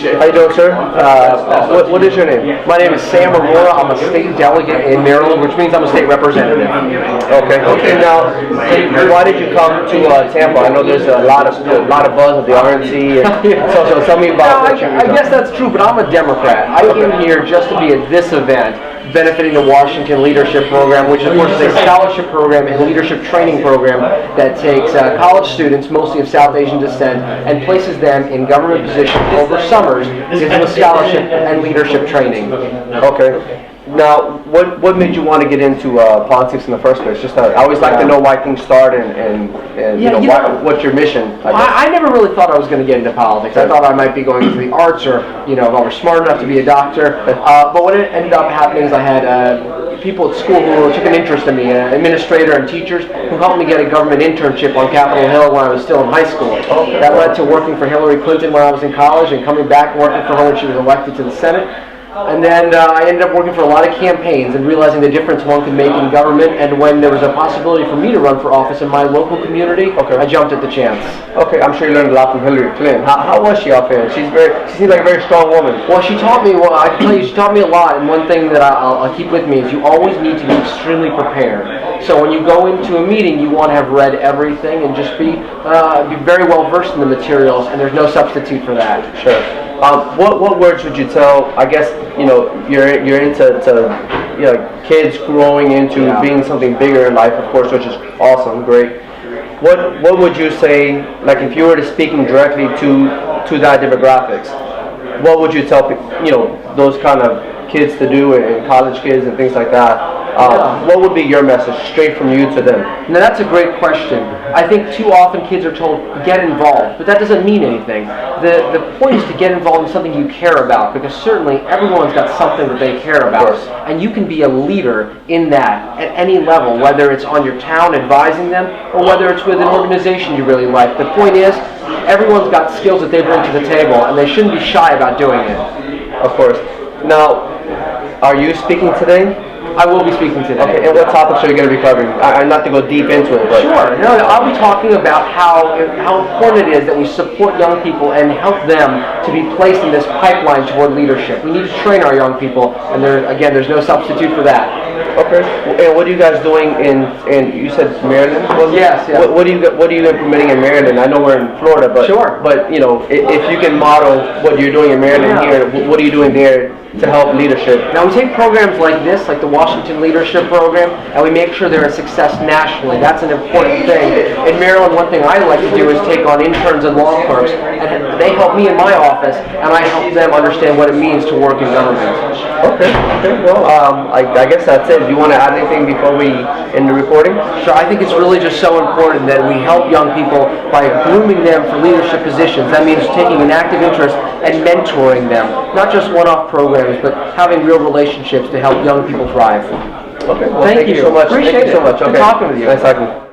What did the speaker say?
How you doing, sir? What is your name? My name is Sam Arora. I'm a state delegate in Maryland, which means I'm a state representative. Okay. Okay. Now, why did you come to Tampa? I know there's a lot of buzz at the RNC. So tell me about what I guess that's true, but I'm a Democrat. I came here just to be at this event, benefiting the Washington Leadership Program, which of course is a scholarship program and leadership training program that takes college students, mostly of South Asian descent, and places them in government positions over summers, gives them a scholarship and leadership training. Okay. Now, what made you want to get into politics in the first place? Just I always like to know why things start and what's your mission? I never really thought I was going to get into politics. I thought I might be going into the arts, or if I were smart enough to be a doctor. But what ended up happening is I had people at school who took an interest in me, an administrator and teachers who helped me get a government internship on Capitol Hill when I was still in high school. That led to working for Hillary Clinton when I was in college, and coming back working for her when she was elected to the Senate. And then I ended up working for a lot of campaigns and realizing the difference one could make in government. And when there was a possibility for me to run for office in my local community, I jumped at the chance. Okay, I'm sure you learned a lot from Hillary Clinton. How was she off here? She seems like a very strong woman. Well, she taught me. Well, I can tell you, she taught me a lot. And one thing that I'll keep with me is you always need to be extremely prepared. So when you go into a meeting, you want to have read everything and just be very well versed in the materials. And there's no substitute for that. Sure. What words would you tell? I guess you're into kids growing into being something bigger in life, of course, which is awesome, great. What would you say, like if you were to speaking directly to that demographics? What would you tell those kind of kids to do, and college kids and things like that? What would be your message straight from you to them? Now that's a great question. I think too often kids are told, get involved, but that doesn't mean anything. The point is to get involved in something you care about, because certainly everyone's got something that they care about, and you can be a leader in that at any level, whether it's on your town advising them, or whether it's with an organization you really like. The point is, everyone's got skills that they bring to the table, and they shouldn't be shy about doing it. Of course. Now, are you speaking today? I will be speaking today. Okay, and what topics are you going to be covering? Not to go deep into it, but... Sure. No, I'll be talking about how important it is that we support young people and help them to be placed in this pipeline toward leadership. We need to train our young people, and there's no substitute for that. Okay. And what are you guys doing in you said Maryland? Yes. What are you implementing in Maryland? I know we're in Florida, but sure. But if you can model what you're doing in Maryland here, what are you doing there to help leadership? Now we take programs like this, like the Washington Leadership Program, and we make sure they're a success nationally. That's an important thing. In Maryland, one thing I like to do is take on interns and law clerks, and they help me in my office, and I help them understand what it means to work in government. Okay. Well, I guess that's it. Do you want to add anything before we end the recording? Sure. I think it's really just so important that we help young people by grooming them for leadership positions. That means taking an active interest and mentoring them, not just one-off programs, but having real relationships to help young people thrive. Okay. Well, thank you so much. Appreciate Thank you so much. Good talking with you. Nice talking.